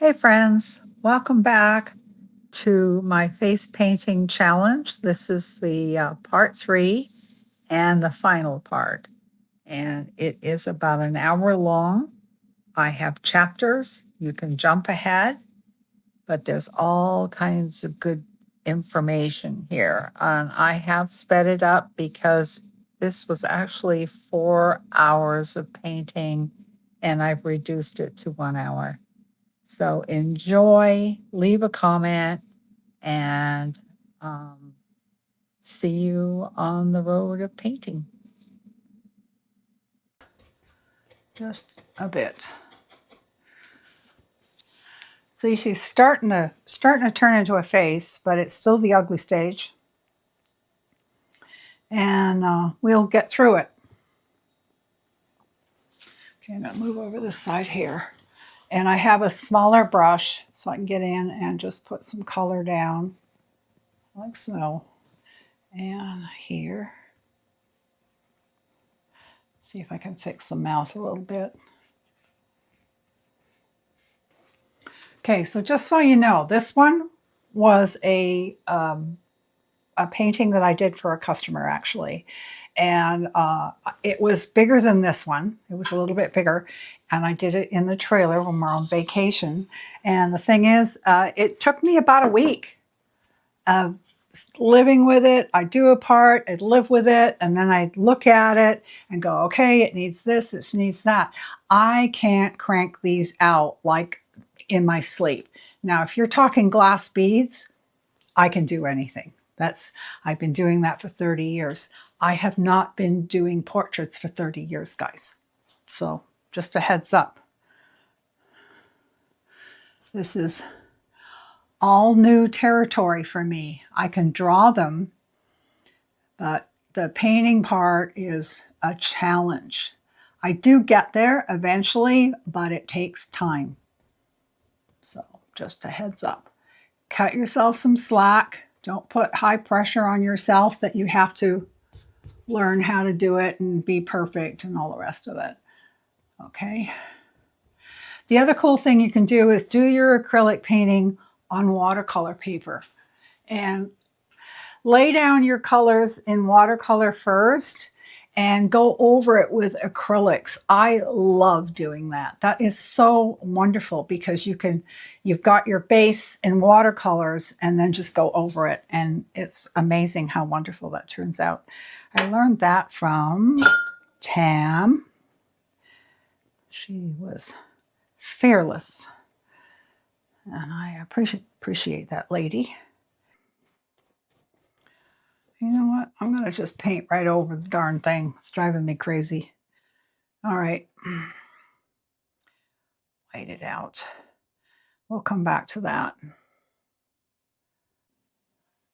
Hey friends, welcome back to my face painting challenge. This is the part 3 and the final part, and it is about an hour long. I have chapters. You can jump ahead, but there's all kinds of good information here. And I have sped it up because this was actually 4 hours of painting, and I've reduced it to 1 hour. So enjoy, leave a comment, and see you on the road of painting. Just a bit. See, she's starting to turn into a face, but it's still the ugly stage. And we'll get through it. Okay, I'm gonna move over this side here. And I have a smaller brush so I can get in and just put some color down like so. And here. See if I can fix the mouth a little bit. Okay, so just so you know, this one was a painting that I did for a customer actually. And it was bigger than this one. It was a little bit bigger. And I did it in the trailer when we're on vacation. And the thing is, it took me about a week of living with it. I'd do a part, I'd live with it, and then I'd look at it and go, okay, it needs this, it needs that. I can't crank these out like in my sleep. Now, if you're talking glass beads, I can do anything. I've been doing that for 30 years. I have not been doing portraits for 30 years, guys. So just a heads up. This is all new territory for me. I can draw them, but the painting part is a challenge. I do get there eventually, but it takes time. So just a heads up. Cut yourself some slack. Don't put high pressure on yourself that you have to learn how to do it and be perfect and all the rest of it. Okay. The other cool thing you can do is do your acrylic painting on watercolor paper and lay down your colors in watercolor first and go over it with acrylics. I love doing that. That is so wonderful because you've got your base in watercolors and then just go over it. And it's amazing how wonderful that turns out. I learned that from Tam. She was fearless. And I appreciate that lady. You know what? I'm going to just paint right over the darn thing. It's driving me crazy. All right. White it out. We'll come back to that.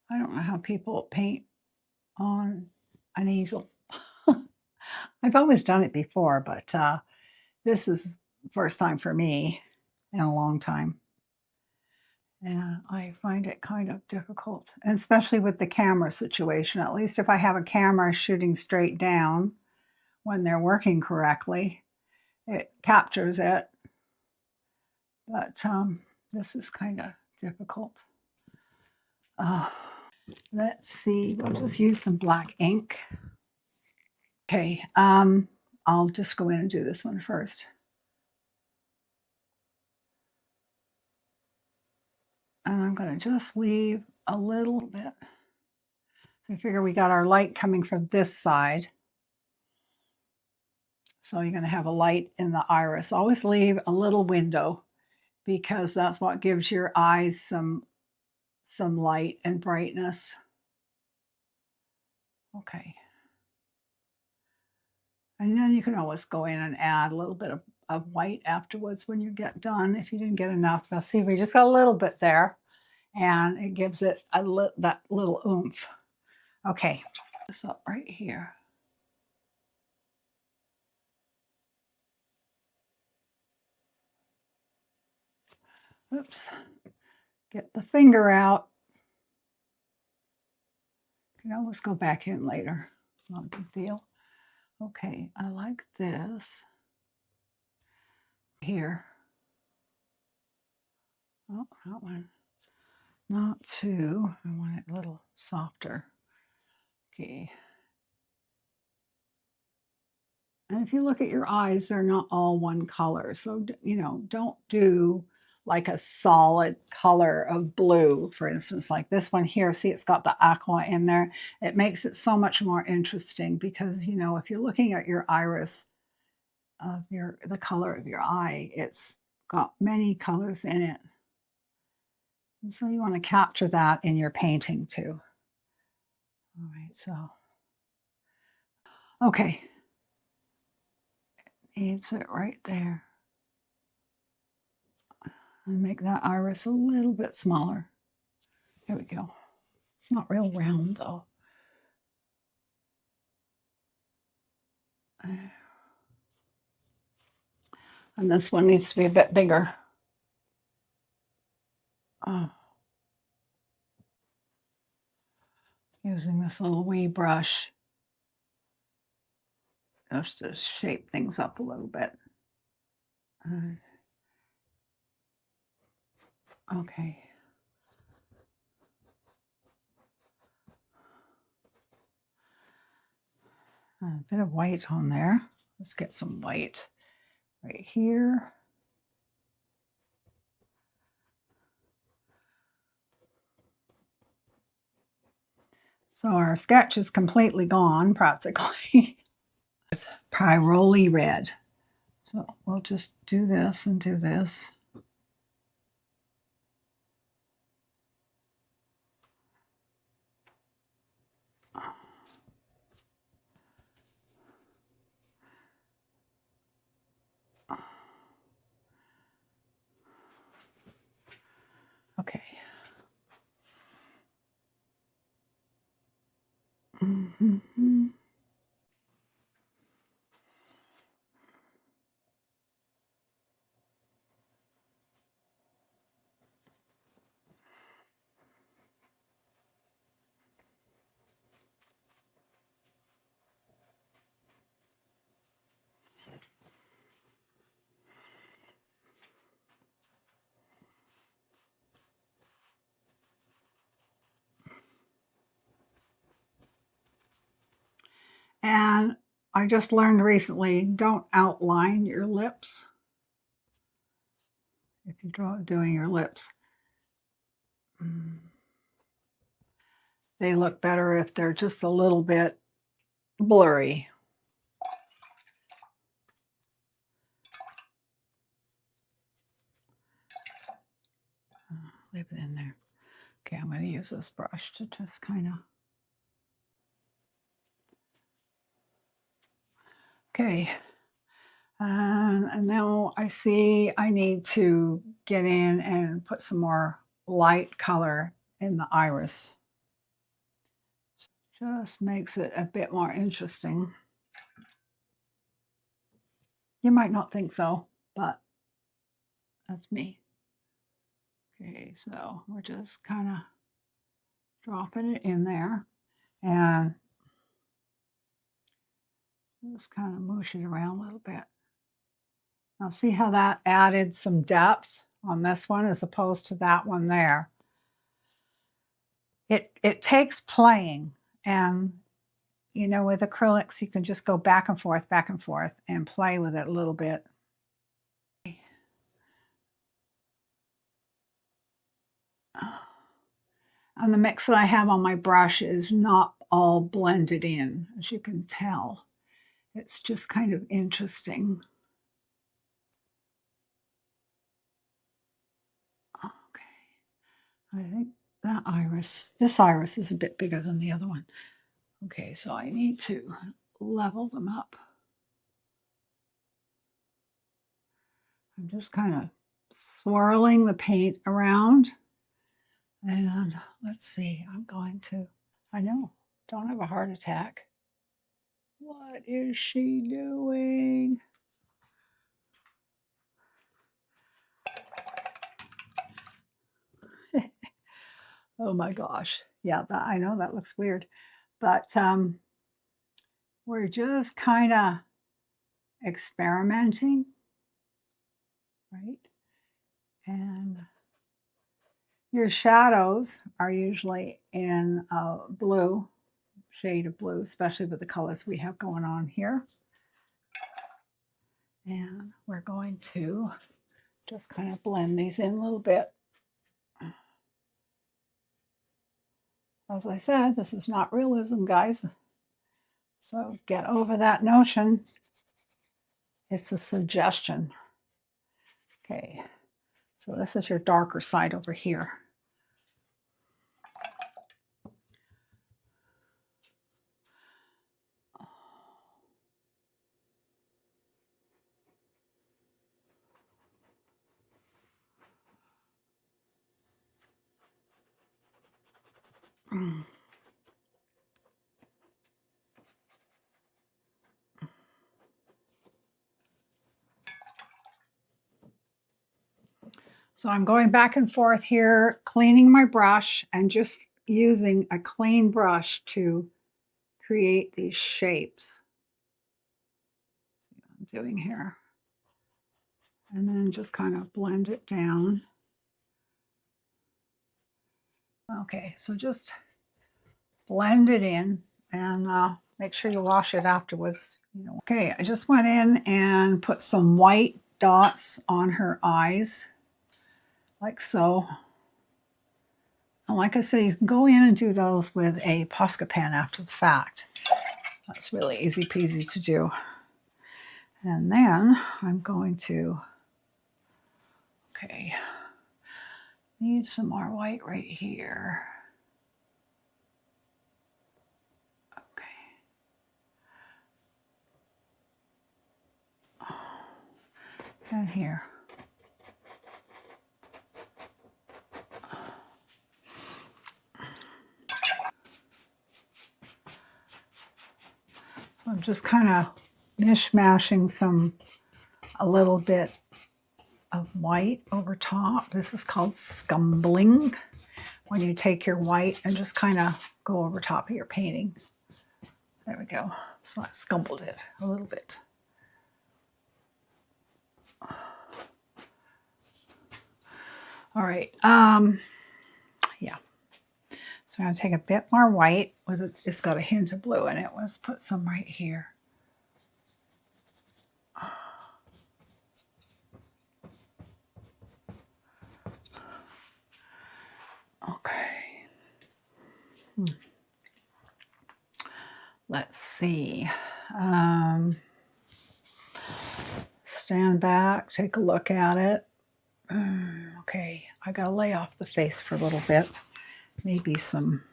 I don't know how people paint on an easel. I've always done it before, but this is the first time for me in a long time. And I find it kind of difficult, and especially with the camera situation. At least if I have a camera shooting straight down when they're working correctly, it captures it. But this is kind of difficult. Let's see, we'll just use some black ink. Okay, I'll just go in and do this one first. And I'm going to just leave a little bit. So I figure we got our light coming from this side. So you're going to have a light in the iris. Always leave a little window because that's what gives your eyes some light and brightness. Okay. And then you can always go in and add a little bit of white afterwards when you get done. If you didn't get enough, now see, we just got a little bit there and it gives it that little oomph. Okay, this up right here. Oops, get the finger out. You can always go back in later, not a big deal. Okay, I like this here. Oh, that one. Not too. I want it a little softer. Okay. And if you look at your eyes, they're not all one color. So, you know, don't do like a solid color of blue, for instance, like this one here. See, it's got the aqua in there. It makes it so much more interesting because, you know, if you're looking at your iris of the color of your eye, it's got many colors in it. And so you want to capture that in your painting too. All right, so, okay. Needs it right there. And make that iris a little bit smaller. There we go. It's not real round though. And this one needs to be a bit bigger. Using this little wee brush just to shape things up a little bit. Okay. A bit of white on there. Let's get some white right here. So our sketch is completely gone, practically, with Pyroli red. So we'll just do this and do this. Okay. Mm-hmm. And I just learned recently, don't outline your lips if you're doing your lips. They look better if they're just a little bit blurry. Leave it in there. Okay, I'm going to use this brush to just kind of... Okay. And now I see I need to get in and put some more light color in the iris. Just makes it a bit more interesting. You might not think so, but that's me. Okay, so we're just kind of dropping it in there and just kind of mush it around a little bit. Now see how that added some depth on this one as opposed to that one there. It takes playing, and you know, with acrylics you can just go back and forth and play with it a little bit. And the mix that I have on my brush is not all blended in, as you can tell. It's just kind of interesting. Okay, I think that iris, this iris is a bit bigger than the other one. Okay, so I need to level them up. I'm just kind of swirling the paint around. And let's see, I'm going to, I know, don't have a heart attack. What is she doing? Oh my gosh. Yeah, I know that looks weird. But we're just kind of experimenting, right? And Your shadows are usually in a blue, shade of blue, especially with the colors we have going on here. And we're going to just kind of blend these in a little bit. As I said, this is not realism, guys. So get over that notion. It's a suggestion. Okay, so this is your darker side over here. So I'm going back and forth here, cleaning my brush and just using a clean brush to create these shapes. See what I'm doing here. And then just kind of blend it down. Okay, so just blend it in and make sure you wash it afterwards. Okay, I just went in and put some white dots on her eyes, like so. And like I say, you can go in and do those with a Posca pen after the fact. That's really easy peasy to do. And then I'm going to, okay, need some more white right here. Okay. And here. So I'm just kind of mishmashing a little bit of white over top. This is called scumbling, when you take your white and just kind of go over top of your painting. There we go. So I scumbled it a little bit. All right. Yeah. So I'm going to take a bit more white with it. It's got a hint of blue in it. Let's put some right here. Okay. Let's see. Stand back, take a look at it. Okay, I gotta lay off the face for a little bit. Maybe some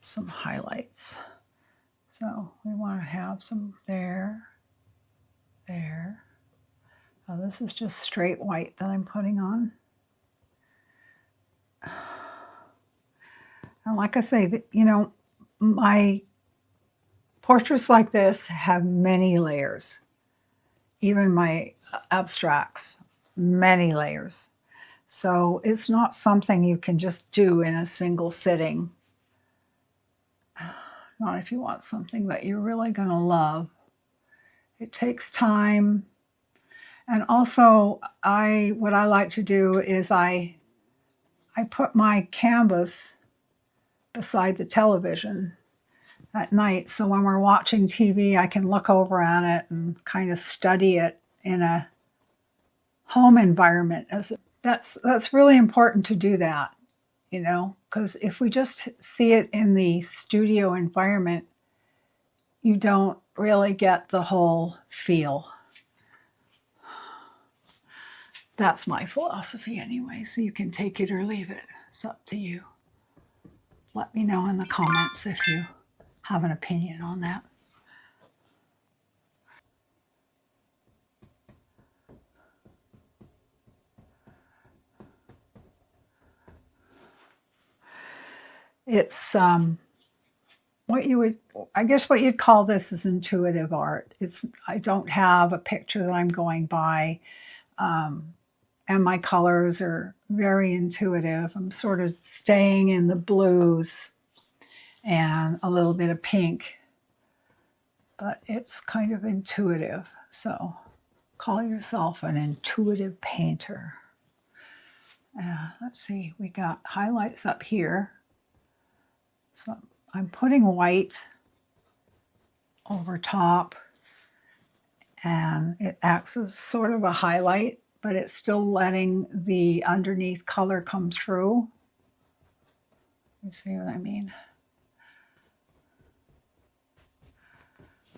highlights. So we want to have some there. Now this is just straight white that I'm putting on. And like I say, my portraits like this have many layers. Even my abstracts, many layers. So it's not something you can just do in a single sitting. Not if you want something that you're really going to love. It takes time. And also, what I like to do is I put my canvas beside the television at night. So when we're watching TV, I can look over at it and kind of study it in a home environment. That's really important to do that, because if we just see it in the studio environment, you don't really get the whole feel. That's my philosophy anyway, so you can take it or leave it. It's up to you. Let me know in the comments if you have an opinion on that. It's what you'd call this is intuitive art. I don't have a picture that I'm going by, and my colors are very intuitive. I'm sort of staying in the blues and a little bit of pink, but it's kind of intuitive. So call yourself an intuitive painter. Let's see, we got highlights up here. So I'm putting white over top, and it acts as sort of a highlight, but it's still letting the underneath color come through. You see what I mean?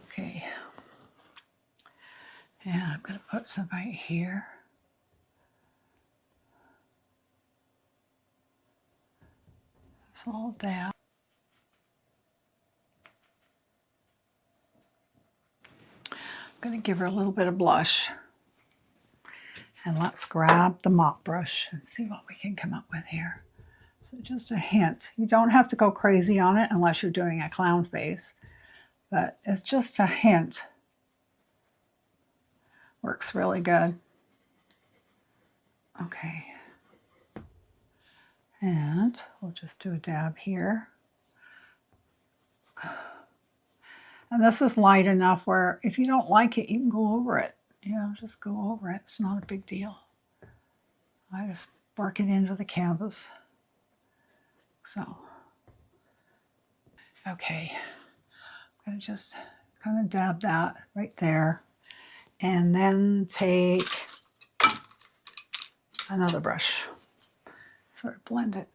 Okay. And I'm going to put some right here. Just a little dab. I'm going to give her a little bit of blush. And let's grab the mop brush and see what we can come up with here. So just a hint. You don't have to go crazy on it unless you're doing a clown face, but it's just a hint. Works really good. Okay. And we'll just do a dab here. And this is light enough where if you don't like it, you can go over it. You know, just go over it. It's not a big deal. I just work it into the canvas. So, okay. I'm going to just kind of dab that right there. And then take another brush. Sort of blend it.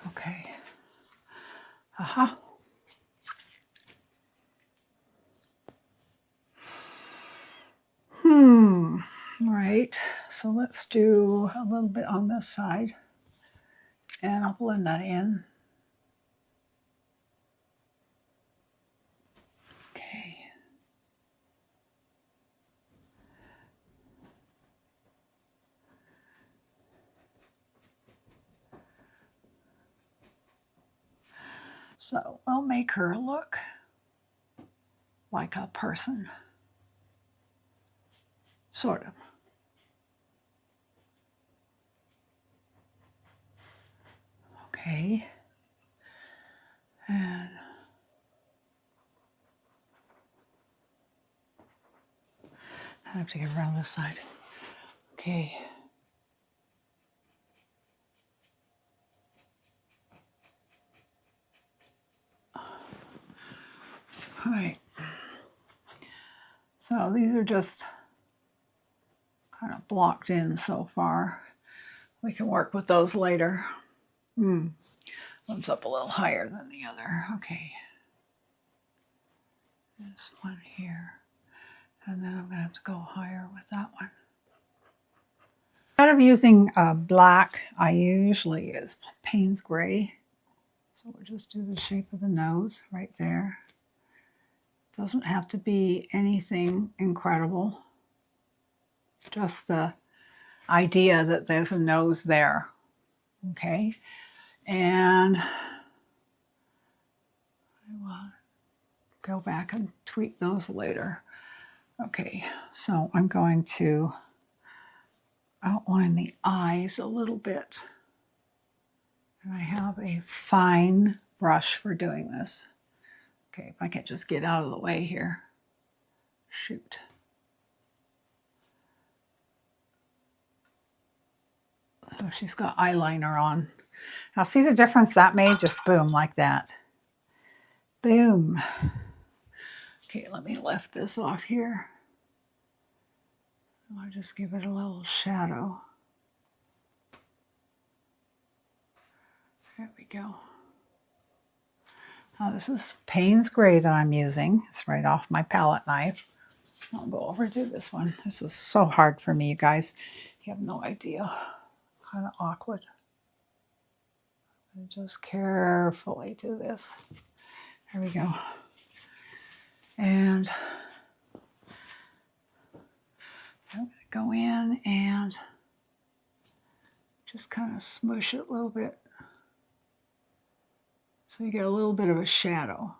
Okay. Aha. All right. So let's do a little bit on this side. And I'll blend that in. Okay. So I'll make her look like a person. Sort of. Okay. And I have to get around this side. Okay. All right. So these are just kind of blocked in so far. We can work with those later. One's up a little higher than the other. Okay. This one here. And then I'm going to have to go higher with that one. Instead of using black, I usually use Payne's Gray. So we'll just do the shape of the nose right there. Doesn't have to be anything incredible. Just the idea that there's a nose there. Okay. And I will go back and tweak those later. Okay, so I'm going to outline the eyes a little bit. And I have a fine brush for doing this. Okay, if I can just get out of the way here. Shoot. So she's got eyeliner on. Now see the difference that made? Just boom, like that. Boom. Okay, let me lift this off here. I'll just give it a little shadow. There we go. Now this is Payne's Gray that I'm using. It's right off my palette knife. I'll go over to this one. This is so hard for me, you guys. You have no idea. Kind of awkward. Just carefully do this. There we go. And I'm going to go in and just kind of smoosh it a little bit. So you get a little bit of a shadow.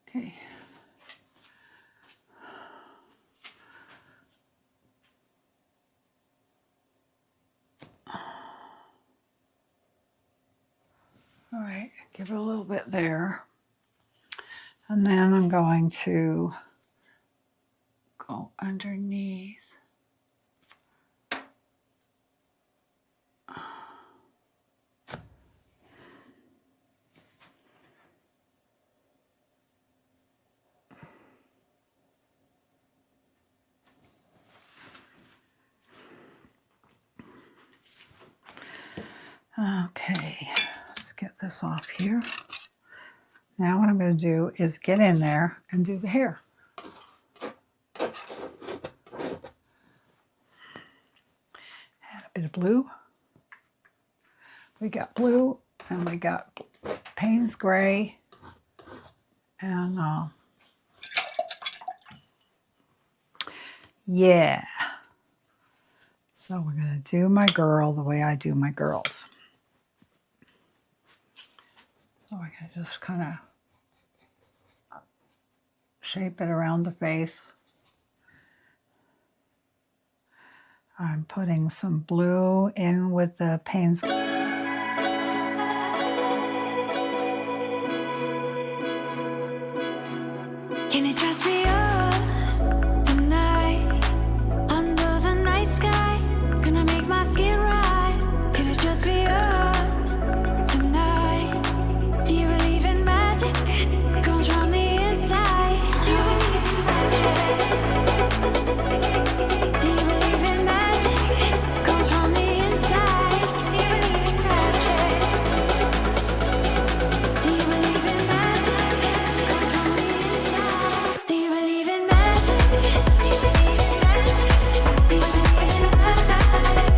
Okay. All right, give it a little bit there. And then I'm going to go underneath. Okay, let's get this off here. Now what I'm going to do is get in there and do the hair. Add a bit of blue. We got blue and we got Payne's gray and yeah. So we're going to do my girl the way I do my girls. So I can just kind of shape it around the face. I'm putting some blue in with the Payne's. Can it just be us tonight? Under the night sky, gonna make my skin rise. Can it just be us tonight? Do you believe in magic? Comes from the inside. Do you believe in magic? Comes from the inside. Do you believe in magic? Do you believe in magic? Comes from the inside. Do you believe in magic? Do you believe in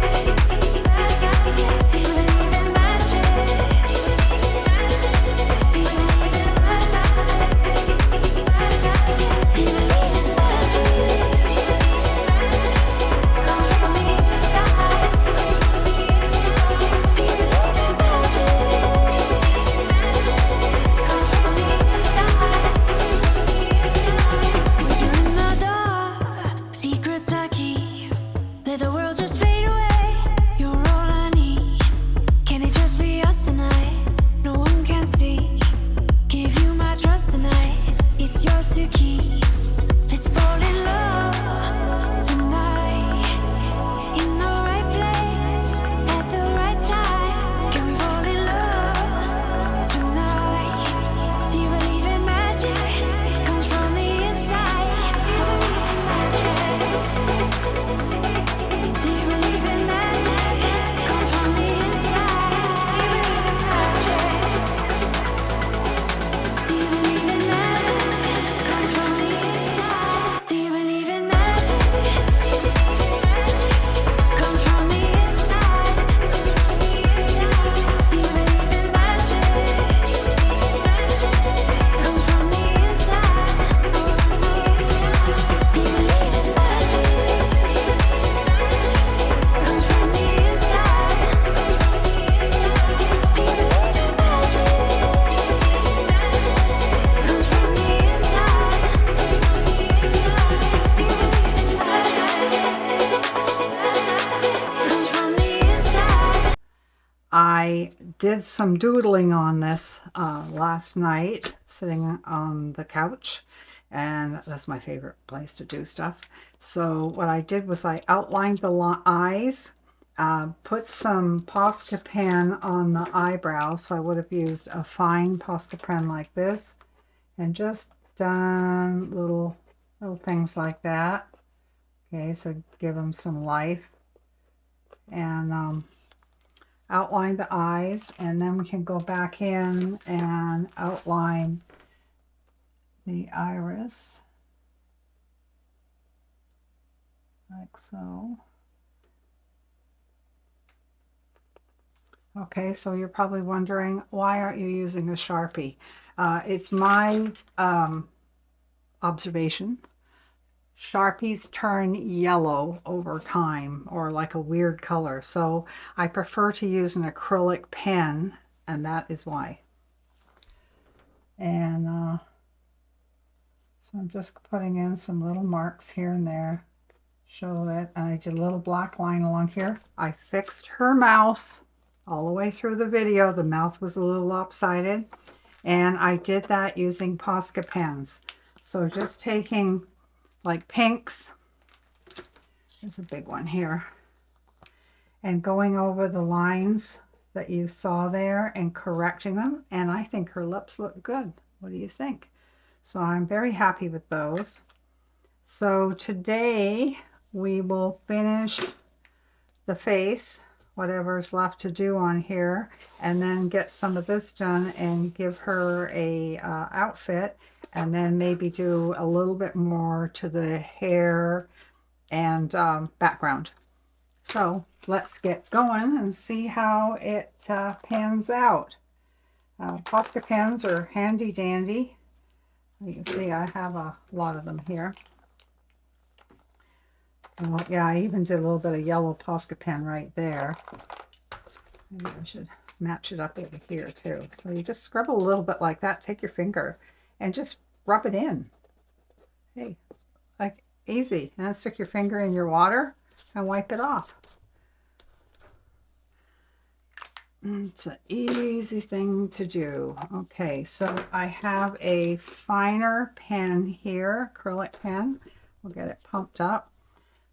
magic? Do you believe in magic? Do you believe in magic? Do you believe in magic? Do you believe in comes from the inside? Do you believe in magic? Comes from the inside. When you're in the dark, secrets I keep. Let the world just fade away. You're all I need. Can it just be us tonight? No one can see. Give you my trust tonight. It's yours to keep. Let's fall in love tonight. In the right place, at the right time. Can we fall in love tonight? Do you believe in magic? Comes from the inside. Do you believe in magic? Comes from the inside. Do you believe in magic? Comes from the inside. Do you believe in magic? Comes from the inside. Do you believe in magic? Comes from the inside. Do you believe in magic? Comes from the inside. Do you believe in magic? Comes from the inside. Do you believe in comes from the inside. I did some doodling on this last night, sitting on the couch, and that's my favorite place to do stuff. So what I did was I outlined the eyes, put some Posca pen on the eyebrows, so I would have used a fine Posca pen like this, and just done little things like that. Okay, so give them some life, and outline the eyes, and then we can go back in and outline the iris like so. Okay, so you're probably wondering, why aren't you using a Sharpie? It's my observation. Sharpies turn yellow over time, or like a weird color. So I prefer to use an acrylic pen, and that is why. And So I'm just putting in some little marks here and there. Show that, and I did a little black line along here. I fixed her mouth all the way through the video. The mouth was a little lopsided, and I did that using Posca pens. So just taking like pinks, there's a big one here, and going over the lines that you saw there and correcting them, and I think her lips look good. What do you think? So I'm very happy with those. So today we will finish the face, whatever's left to do on here, and then get some of this done and give her a outfit, and then maybe do a little bit more to the hair and background. So let's get going and see how it pans out. Posca pens are handy dandy. You can see I have a lot of them here. Yeah, I even did a little bit of yellow Posca pen right there. Maybe I should match it up over here too. So you just scrub a little bit like that. Take your finger and just rub it in. Hey, like easy. And then stick your finger in your water and wipe it off. It's an easy thing to do. Okay, so I have a finer pen here, acrylic pen. We'll get it pumped up.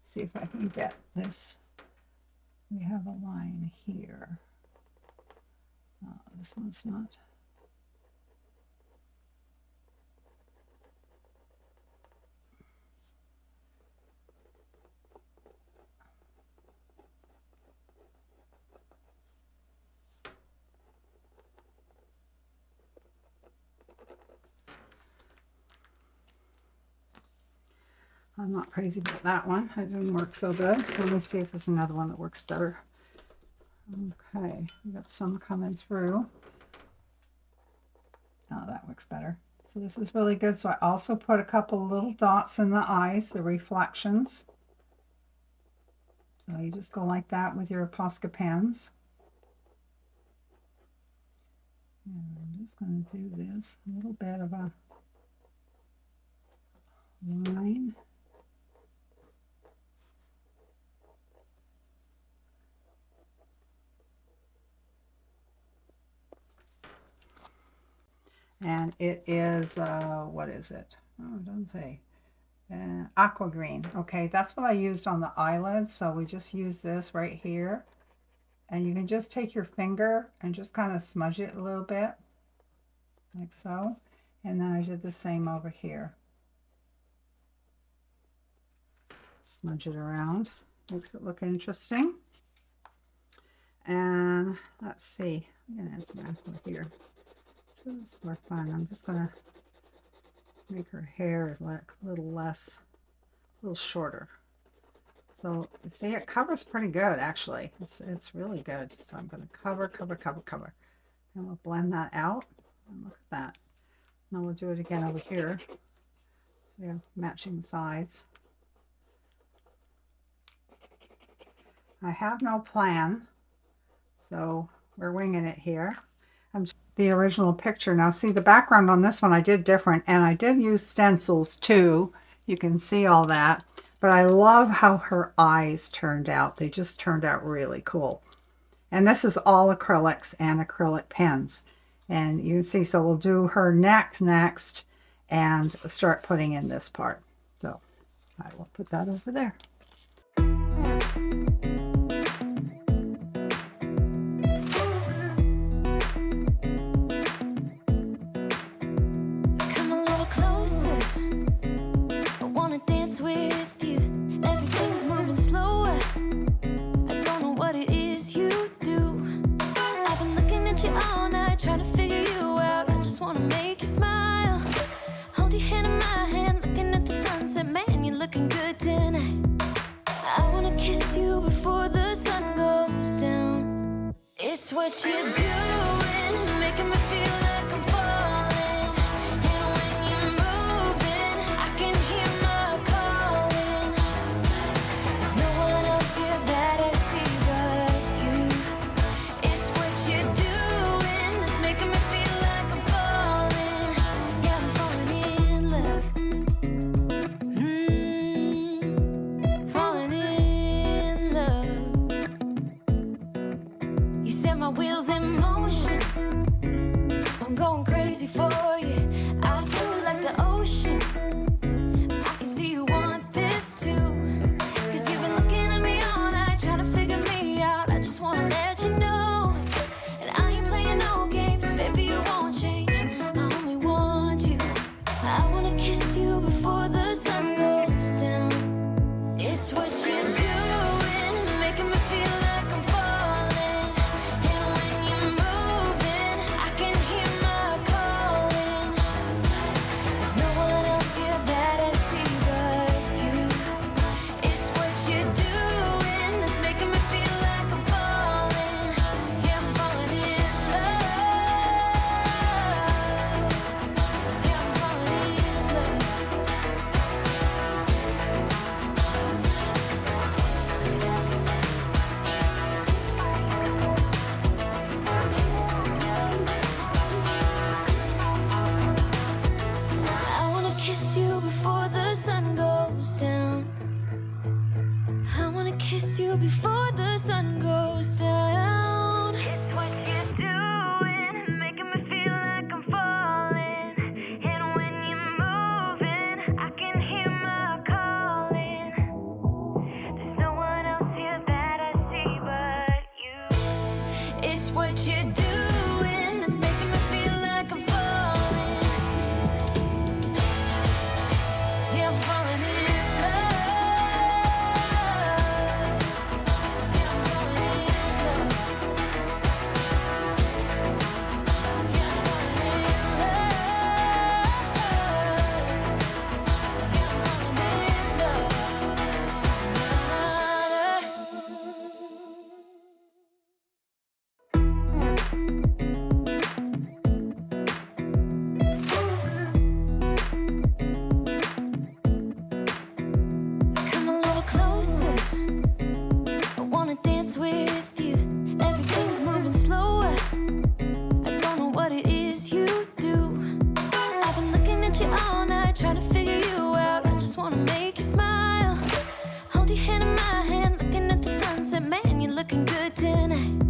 See if I can get this. We have a line here. This one's not. I'm not crazy about that one. It didn't work so good. Let me see if there's another one that works better. Okay, we got some coming through. Oh, that works better. So this is really good. So I also put a couple little dots in the eyes, the reflections. So you just go like that with your Posca pens. And I'm just going to do this, a little bit of a line. And it is, what is it? Oh, it doesn't say. Aqua green. Okay, that's what I used on the eyelids. So we just use this right here. And you can just take your finger and just kind of smudge it a little bit. Like so. And then I did the same over here. Smudge it around. Makes it look interesting. And let's see. I'm going to add some aqua here. It's more fun. I'm just going to make her hair look a little less, a little shorter. So you see it covers pretty good actually. It's really good. So I'm going to cover. And we'll blend that out. And look at that. Now we'll do it again over here. So we have matching sides. I have no plan, so we're winging it here. The original picture. Now see the background on this one I did different, and I did use stencils too. You can see all that, but I love how her eyes turned out. They just turned out really cool. And this is all acrylics and acrylic pens. And you can see, so we'll do her neck next and start putting in this part. So I will put that over there. Trying to figure you out. I just want to make you smile. Hold your hand in my hand, looking at the sunset. Man, you're looking good tonight. I want to kiss you before the sun goes down. It's what you're doing, making me feel like I'm falling. And when you're moving, I can hear my calling. There's no one else here that I see but you. It's what you're doing that's making me feel like I'm falling. Yeah, I'm falling in love. motion. I can see you want this too. 'Cause you've been looking at me all night, trying to figure me out. I just wanna let you know, and I ain't playing no games, baby, you won't change. I only want you. I wanna kiss you before the sun goes down. It's what you're doing, it's making me feel like I'm falling. And when you're moving, I can hear my calling. There's no one else here that I see but you. It's what you're doing, it's making me feel like I'm falling. Yeah, I'm falling in love. Yeah, I'm falling in love. I wanna kiss you before the sun goes down. I wanna kiss you before the sun goes down. It's what you're doing, making me feel like I'm falling. And when you're moving, I can hear my calling. There's no one else here that I see but you. It's what you're doing, it's making me feel like I'm falling. Yeah, I'm falling in love. Yeah, I'm falling in love. Yeah, I'm falling in love. Yeah, I'm falling in love. Come a little closer, I wanna dance with you. Everything's moving slower, I don't know what it is you do. I've been looking at you all night, trying to figure you out. I just wanna make you smile. Hold your hand in my hand, looking at the sunset. Man, you're looking good tonight.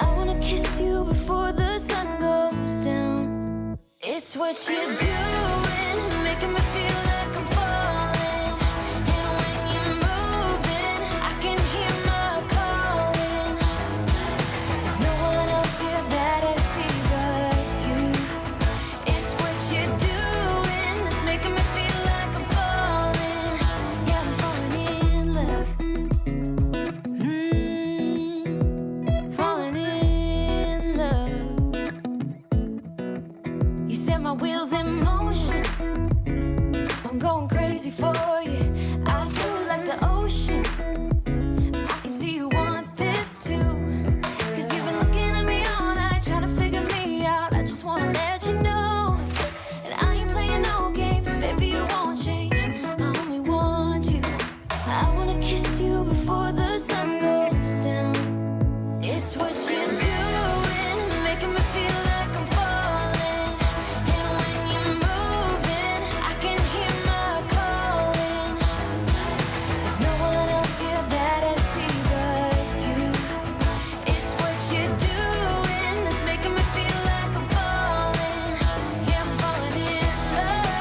I wanna kiss you before the sun goes down. It's what you're doing, it's making me feel like I'm falling. And when you're moving, I can hear my calling. There's no one else here that I see but you. It's what you're doing, it's making me feel like I'm falling. Yeah, I'm falling in love. Falling in love. You set my wheels in motion, I'm going crazy for you. Eyes blue like the ocean, I can see you want this too. 'Cause you've been looking at me all night, trying to figure me out. I just wanna let you know, and I ain't playing no games, baby, you won't change. I only want you. I wanna kiss you before the sun goes down. It's what you're doing, it's making me feel like I'm falling. And when you're moving, I can hear my calling. There's no one else here that I see but you. It's what you're doing, it's making me feel like I'm falling. Yeah, I'm falling in love.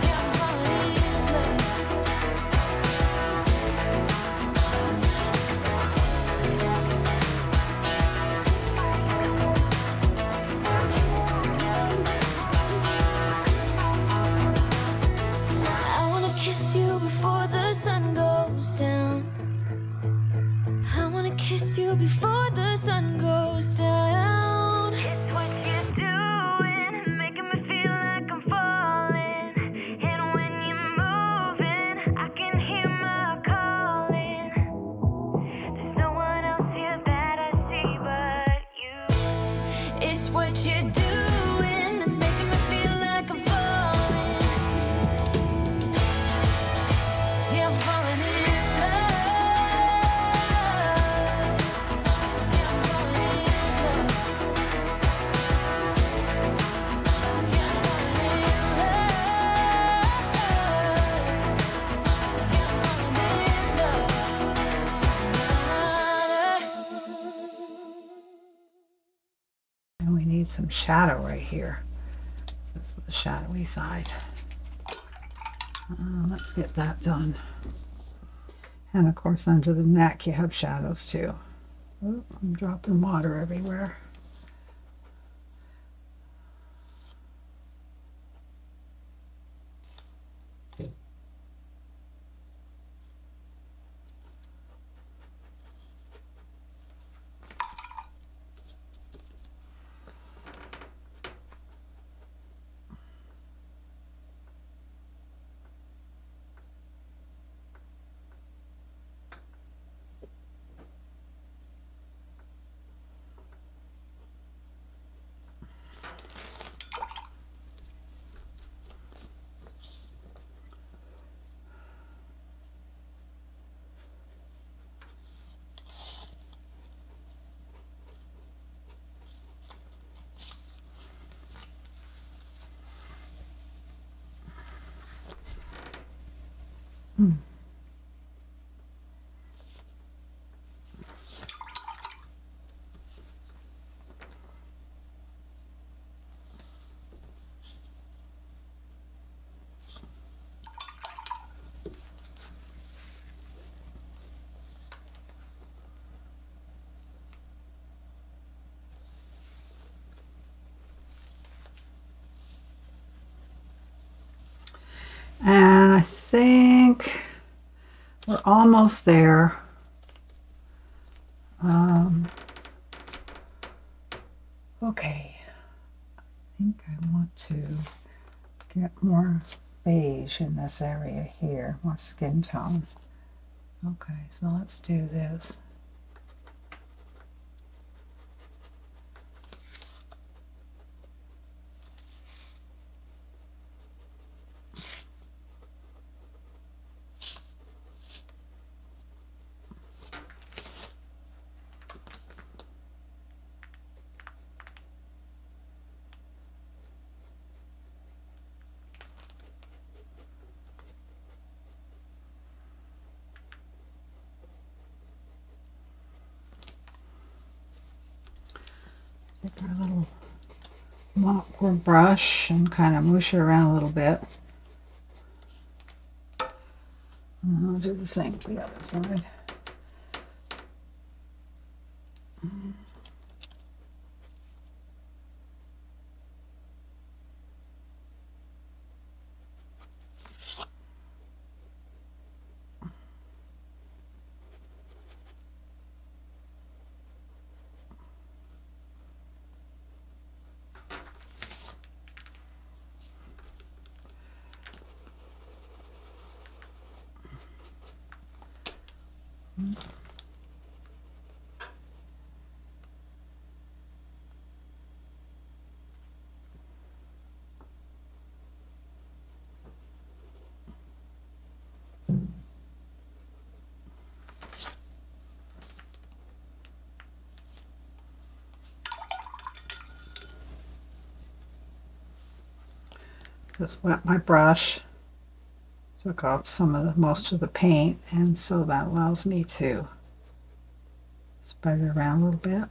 Yeah, I'm falling in love. I wanna kiss you before the sun goes down. I wanna kiss you before the sun goes down. It's what you're doing, making me feel like I'm falling. And when you're moving, I can hear my calling. There's no one else here that I see but you. It's what you're doing, it's making me feel like I'm falling. Yeah, I'm falling in love. Yeah, I'm falling in love. Yeah, I'm falling in love. Yeah, I'm falling in love. And we need some shadow right here. This is the shadowy side. Let's get that done. And of course under the neck you have shadows too. Oh, I'm dropping water everywhere. And I think we're almost there. Okay, I think I want to get more beige in this area here, more skin tone. Okay, so let's do this. Take our little mop or brush and kind of mush it around a little bit. And I'll do the same to the other side. Just wet my brush, took off most of the paint, and so that allows me to spread it around a little bit.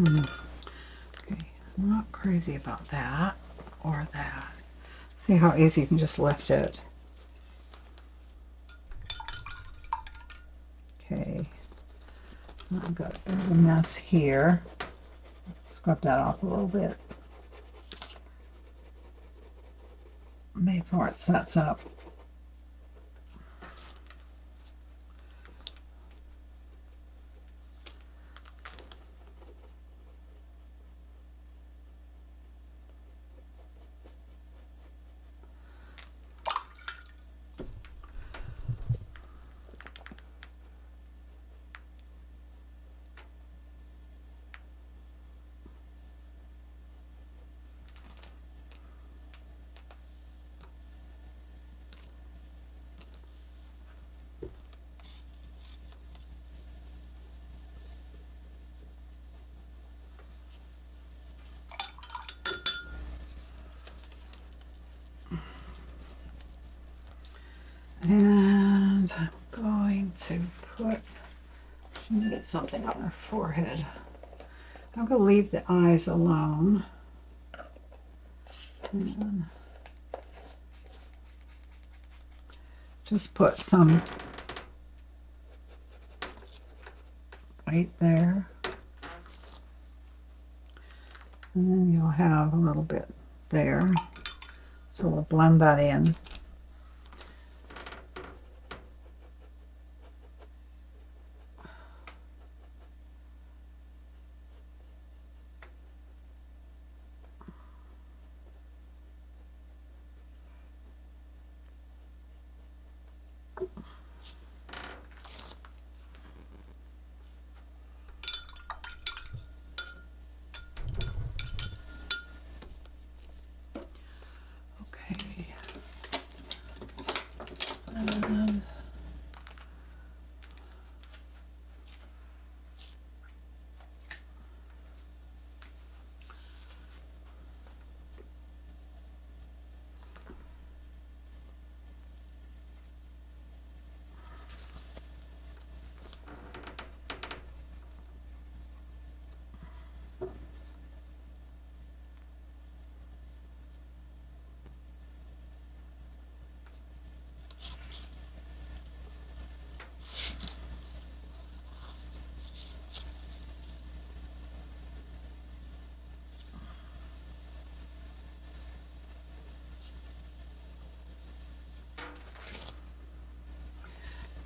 Okay, I'm not crazy about that or that. See how easy you can just lift it. I've got a bit of a mess here. Scrub that off a little bit before it sets up. And I'm going to get something on her forehead. I'm going to leave the eyes alone. And just put some right there. And then you'll have a little bit there. So we'll blend that in.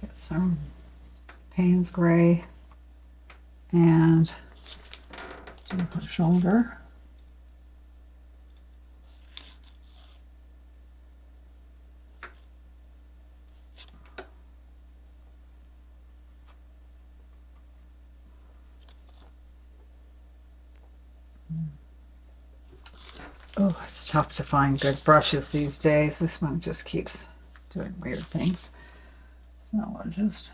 Get some Payne's gray and do her shoulder. Oh, it's tough to find good brushes these days. This one just keeps doing weird things. So we'll just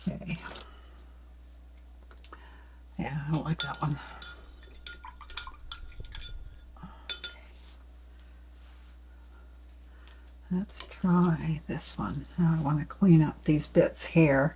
okay. Yeah, I don't like that one. Let's try this one. Now I want to clean up these bits here.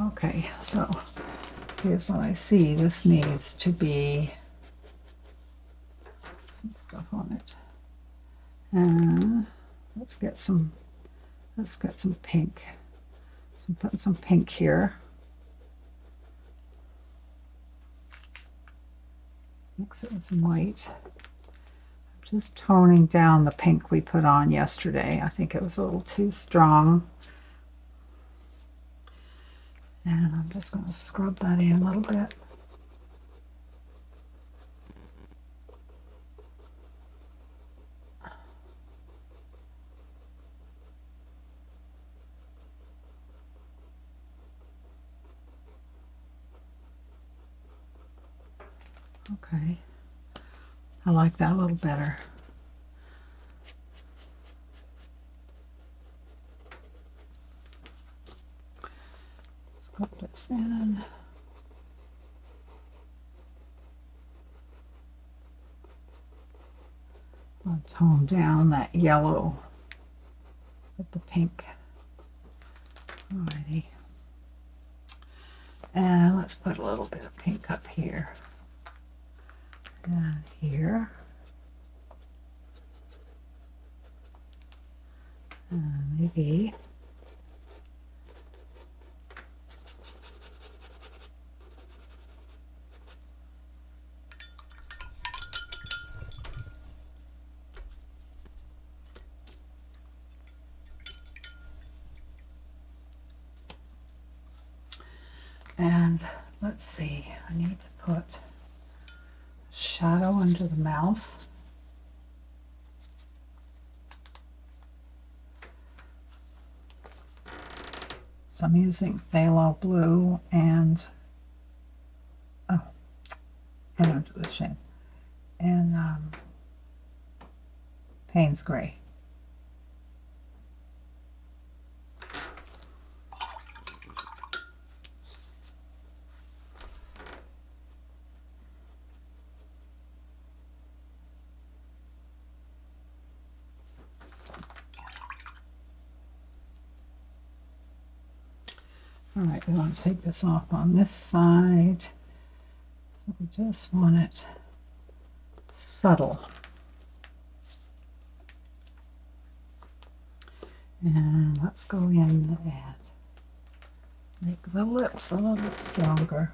Okay, so here's what I see. This needs to be some stuff on it. And let's get some pink. So I'm putting some pink here. Mix it with some white. I'm just toning down the pink we put on yesterday. I think it was a little too strong. And I'm just going to scrub that in a little bit. Okay, I like that a little better. Scrub this in. I'll tone down that yellow with the pink. Alrighty. And let's put a little bit of pink up here. And here. And maybe. And let's see, I need to put shadow under the mouth. So I'm using phthalo blue and under the chin and Payne's gray. All right, we want to take this off on this side. So we just want it subtle. And let's go in and make the lips a little stronger.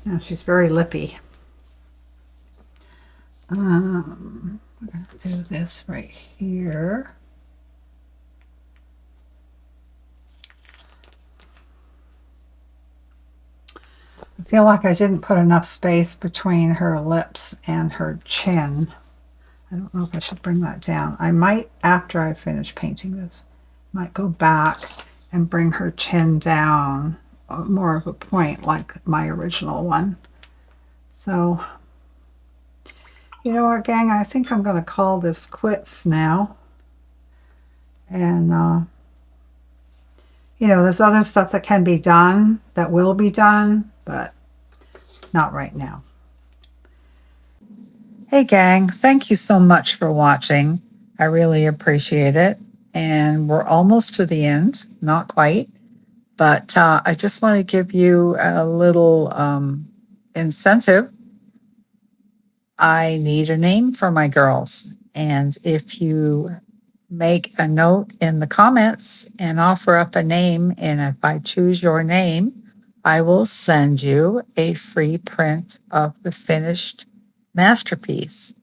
Now she's very lippy. We're going to do this right here. I feel like I didn't put enough space between her lips and her chin. I don't know if I should bring that down. I might, after I finish painting this, might go back and bring her chin down more of a point like my original one. So, you know what, gang, I think I'm going to call this quits now. And, you know, there's other stuff that can be done, that will be done, but not right now. Hey, gang, thank you so much for watching. I really appreciate it. And we're almost to the end, not quite. But I just want to give you a little incentive. I need a name for my girls. And if you make a note in the comments and offer up a name, and if I choose your name, I will send you a free print of the finished masterpiece.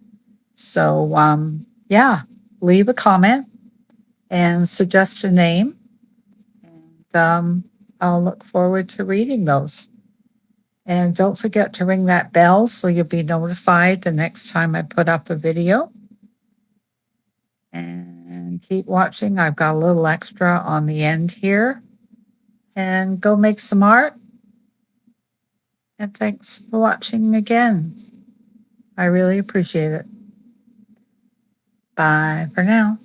So, yeah, leave a comment and suggest a name. And I'll look forward to reading those. And don't forget to ring that bell so you'll be notified the next time I put up a video. And keep watching. I've got a little extra on the end here. And go make some art. And thanks for watching again. I really appreciate it. Bye for now.